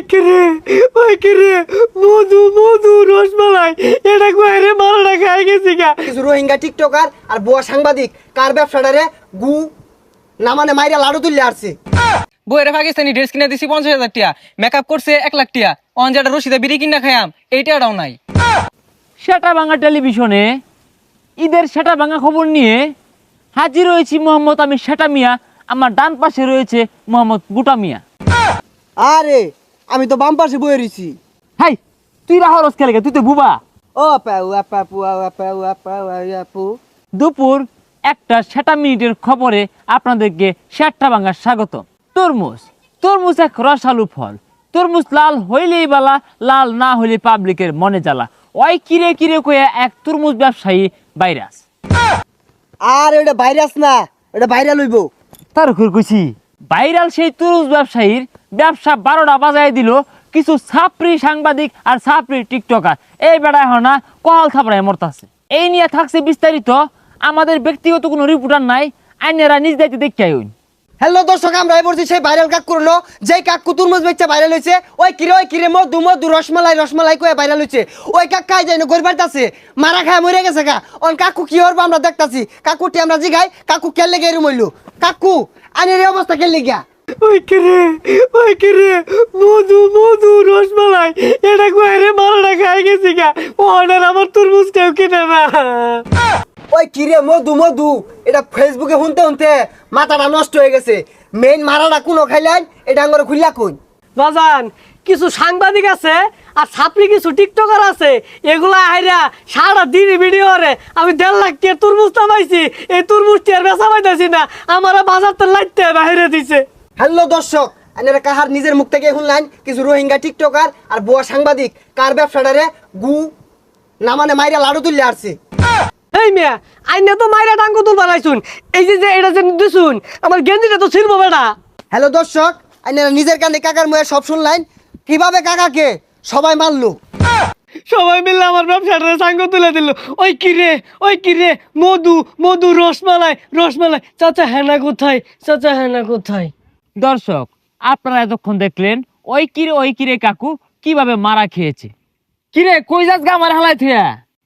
ওই কিরে মধু মধু রসমালাই এটা কইরে মারাটা খাই গেছি গা। কিছু রোহিঙ্গা টিকটকার আর বুয়া সাংবাদিক কার ব্যবসাটারে গু না মানে মাইরা লাড়ু তুললে আসছে। বইয়ের পাকিস্তানি ড্রেস কিনে দিছি 50,000 টাকা, মেকআপ করছে 1 লাখ টাকা, অনজাটা রশিদা বিড়ি কিনা খাইয়াম এইটাও নাই। সেটা ভাঙা টেলিভিশনে ঈদের সেটা ভাঙা খবর নিয়ে হাজির হয়েছি মোহাম্মদ আমি সেটা মিয়া, আমার ডান পাশে রয়েছে মোহাম্মদ গুটা মিয়া। আরে আমি তো বাম পাশে বয়ে রইছি। হাই তুই রাহরস খেলে তুই তো বুবা। ও পাউ আপু আপু দুপুর 1টা 7 মিনিটের খবরে আপনাদেরকে সেটা ভাঙার স্বাগত। তরমুজ এক রসালু ফল। তরমুজ লাল হইলেই বালা, লাল না হইলে পাবলিকের মনে জ্বালা। ওই কিরে কিরে কয়ে এক তরমুজ ব্যবসায়ী ভাইরাস। আর ওটা ভাইরাস না, ওটা ভাইরাল হইব। তার উপর কইছি ভাইরাল সেই তরমুজ ব্যবসায়ীর ব্যবসা 12টা বাজায় দিল কিছু ছাপরি সাংবাদিক আর ছাপরি টিকটকার। এই বেড়া এখন না কহাল থাপড়ায় মরতাছে। এই নিয়ে থাকছে বিস্তারিত, আমাদের ব্যক্তিগত কোনো রিপোর্টার নাই, আইনেরা নিজ দায়িত্বে দেখতে আইন। হ্যালো দর্শক, আমরা বলছি সেই ভাইরাল কাকুর নো, যেই কাকু তুরমুজ বেচে ভাইরাল হইছে। ওই কিরে মধু মধু রসমালাই কয়ে ভাইরাল হইছে। ওই কাকাই যাই না গরিবার আছে মারা খায় মরে গেছে গা। অন কাকু কি হরবো আমরা দেখতাছি। কাকুটি আমরা জিগাই কাকু কেলে গিয়ে রুমইলো। কাকু আইনের এই অবস্থা কেলে গিয়া? ওই কিরে মধু মধু রসমালাই এটা কইরে মারাটা খাই গেছি গা। অর্ডার আমার তরমুজ কেউ কিনে না। ওই কিরে মধু এটা ফেসবুকে শুনতে মাথাটা নষ্ট হয়ে গেছে। মেইন মারাটা কোনো খাইলেন এটা আঙ্গরে খুললা কই। বাজান কিছু সাংবাদিক আছে আর ছাপরি কিছু টিকটকার আছে, এগুলা আইরা সারা দিন ভিডিও করে আমি 1.5 লাখ টাকা তরমুজ নামাইছি, এই তরমুজটি আর বেচা পাইতাছি না, আমার বাজার তো লাইতে বাইরে দিছে। হ্যালো দর্শক, আপনারা কাহার নিজের মুখ থেকে শুনলেন কিছু রোহিঙ্গা টিকটকার আর বুয়া সাংবাদিক কার ব্যবসাটারে গু না মানে মাইরা লাড়ু তুললে আসছে। এই মিয়া আইনে তো মাইরা টাঙ্গু তুল বানাইছুন, এই যে এটা যে দিছুন আমার গেঞ্জিটা তো ছিড়বো বেটা। হ্যালো দর্শক, আপনারা নিজের কানে কাকার মুখে সব শুনলেন কিভাবে কাকাকে সবাই মানলো। সবাই মিলে আমার ব্যবসাটা সাঙ্গ তুলে দিল। ওই কিরে মধু মধু রসমালাই চাচা হেনা কোথায়? দর্শক আপনারা এতক্ষণ দেখলেন ওই কিরে কাকু কিভাবে মারা খেয়েছে। কিরে কই যাস গা আমার হালাই থিয়া?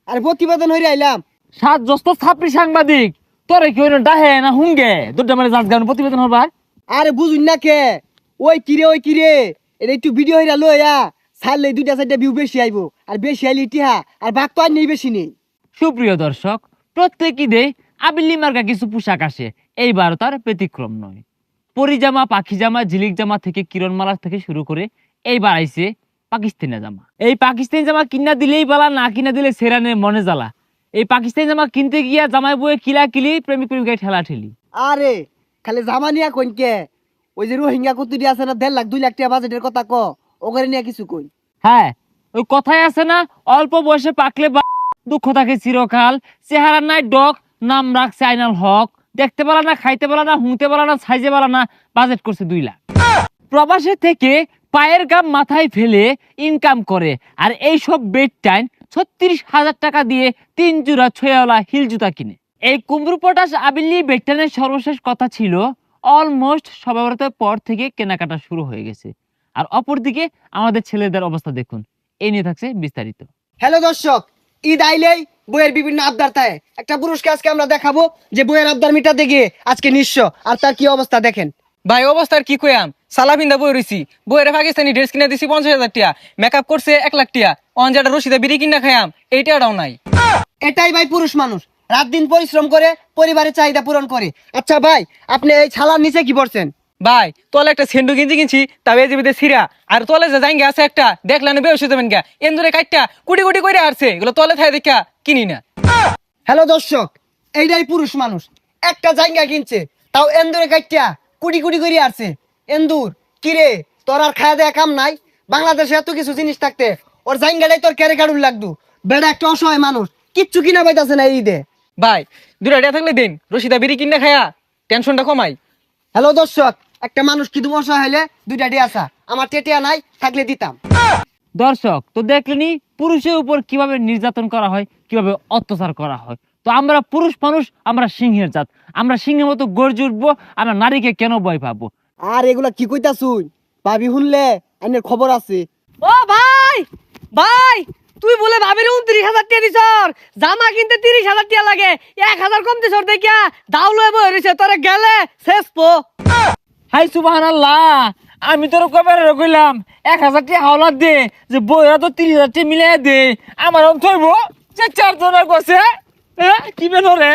আর প্রতিবেদন হইরে আইলাম। সাত জস্ত ছাপরি সাংবাদিক তোরে কি হইল ডাহে না হুঙ্গে দুটা মানে যাস গান প্রতিবেদন হবার। আরে বুঝুন না কে ওই কিরে এটা একটু ভিডিও হইরা লইয়া ছাড়লে 2-4টা ভিউ বেশি আইবো। আর বেশি আইলে ইতিহা আর বাঘ তো আর নেই বেশি নেই। সুপ্রিয় দর্শক, প্রত্যেক ঈদে আবিল্লি মার্কা কিছু পোশাক আসে, এইবার তার ব্যতিক্রম নয়। পরিজামা, পাখি জামা, ঝিলিক জামা থেকে কিরণমালা থেকে শুরু করে এইবার আইছে পাকিস্তানি জামা। এই পাকিস্তানি জামা কিনা দিলেই বালা, না কিনা দিলে সেরানে মনে জ্বালা। এই পাকিস্তানি জামা কিনতে গিয়া জামাই বয়ে কিলি প্রেমিক প্রেমিকায় ঠেলা ঠেলি। আরে খালি জামা নিয়া কইনকে ওই যে রোহিঙ্গা কুতুরি আছে না 1.5 লাখ 2 লাখ টাকা বাজেটের কথা ক ওগরে নিয়া কিছু কই। হ্যাঁ ওই কথাই আছে না, অল্প বয়সে পাকলে দুঃখ থাকে চিরকাল। চেহারা নাই ডক, নাম রাখছে আইনাল হক। দেখতে পারা না, খাইতে পারা না, হুঁতে পারা না, সাইজে পারা না, বাজেট করছে 2 লাখ। প্রবাসে থেকে পায়ের গাম মাথায় ফেলে ইনকাম করে, আর এইসব বেড টাইম 36,000 টাকা দিয়ে 3 জোড়া ছয়ালা হিল জুতা কিনে। এই কুমড়ো পটাশ আবিল্লি বেডটানের সর্বশেষ কথা ছিল অলমোস্ট সবাবতের পর থেকে কেনাকাটা শুরু হয়ে গেছে। আর অপরদিকে আমাদের ছেলেদের অবস্থা দেখুন, এই নিয়ে থাকছে বিস্তারিত। হ্যালো দর্শক, ঈদ আইলেই বইয়ের বিভিন্ন আবদার থাকে। একটা পুরস্কার আজকে আমরা দেখাবো যে বইয়ের আবদার মিটাতে গিয়ে আজকে নিঃস্ব। আর তার কি অবস্থা দেখেন। ভাই অবস্থার কি কইয়াম, সালা ভিন্দা বই রইছি। বইয়ের পাকিস্তানি ড্রেস কিনে দিছি 50,000 টাকা, মেকআপ করছে 1 লাখ টাকা, অনজাটা রশিদা বিড়ি কিনা খাইয়াম এইটাও নাই। এটাই ভাই পুরুষ মানুষ, রাত দিন পরিশ্রম করে পরিবারের চাহিদা পূরণ করে। আচ্ছা ভাই, আপনি এই ছালার নিচে কি পড়ছেন? ভাই তোলে একটা সেন্ডু গেঞ্জি কিনছি, তবে জীবিতে সিরা। আর তোলে যে জাঙ্গে আছে একটা দেখলেন বেশ যাবেন গা, এন্দুরে কাটটা কুটি কুটি করে আসছে, এগুলো তোলে থাকে দেখা কিনি না। হ্যালো দর্শক, এইটাই পুরুষ মানুষ, একটা জায়গা কিনছে তাও এন্দুরে কাটটা কুটি কুটি করে আসছে। এন্দুর কিরে তোর আর খাওয়া দেয়া কাম নাই? বাংলাদেশে এত কিছু জিনিস থাকতে ওর জায়গাটাই তোর ক্যারে কাড়ুন লাগতো। বেড়া একটা অসহায় মানুষ, কিচ্ছু কিনা পাইতাছে না এই ঈদে। ভাই 2টা টাকা থাকলে দিন, রশিদা বিড়ি কিনা খায়া টেনশনটা কমাই। হ্যালো দর্শক, একটা মানুষ কিন্তু অসহায় হইলে 2টা টিয়া আসা, আমার টেটিয়া নাই থাকলে দিতাম। দর্শক তো দেখলেনি পুরুষের উপর কিভাবে নির্যাতন করা হয়, কিভাবে অত্যাচার করা হয়। তো আমরা পুরুষ মানুষ, আমরা সিংহের জাত, আমরা সিংহের মতো গর্জে উঠবো। আমরা নারীকে কেন ভয় পাবো? আর এগুলা কি কইতাছুই? ভাবি শুনলে আইনের খবর আছে। ও ভাই ভাই তুই বলে ভাবির 29,000 টাকা দিছ জামা কিনতে 30,000 টাকা লাগে 1,000 কম দিছ দেখিয়া দাও লয়ে বই রইছে তোরে গেলে শেষ পো। হাই সুবহানাল্লাহ, আমি তোর কবে কইলাম 1,000 টাকা হাওলাত দে, যে বইরা তো 30,000 টাকা মিলাই দে, আমার থইব যে 4 জনের কইছে কি বেন রে।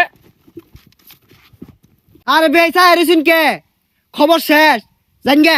আরে বেচা এরিসুন কে খবর শেষ জান গে।